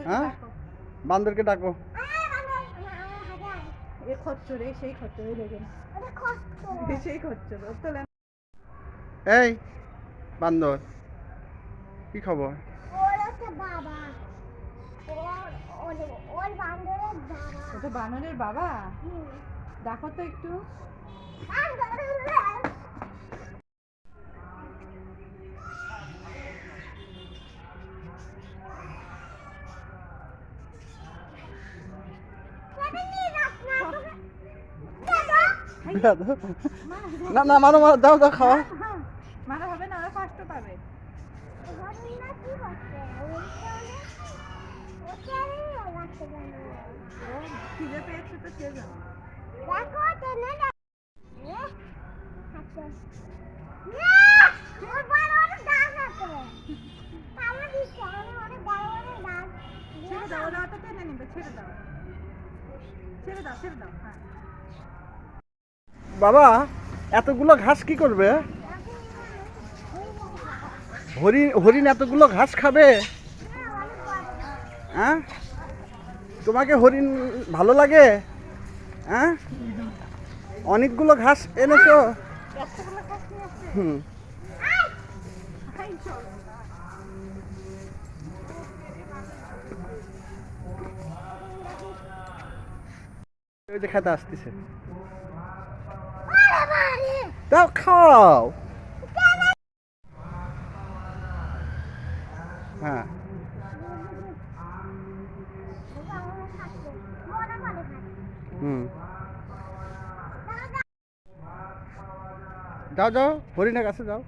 হ্যাঁ, বান্দরকে ডাকো। এ খচ্চর, সেই খচ্চর, দেখেন সেই খচ্চর। এই বান্দর, কি খবর? ওটা বানরের বাবা। দেখো তো একটু। না না, মারো মারো, দাও দাও, খাওয়া। মারা হবে না, ওরা কষ্ট পাবে। খিদে পেয়েছে তো সেজন্য। ছেড়ে দাও, ওরা তো টেনে নিবে, ছেড়ে দাও, ছেড়ে দাও, ছেড়ে দাও। হ্যাঁ, বাবা, এতগুলো ঘাস কি করবে? হরিণ হরিণ এতগুলো ঘাস খাবে? হ্যাঁ, তোমাকে হরিণ ভালো লাগে? হ্যাঁ, অনেকগুলো ঘাস এনেছো। হুম, ওই যে খেতে আসতেছে, দাও খাও। হ্যাঁ, হুম, যাও যাও, হরিণের কাছে যাও।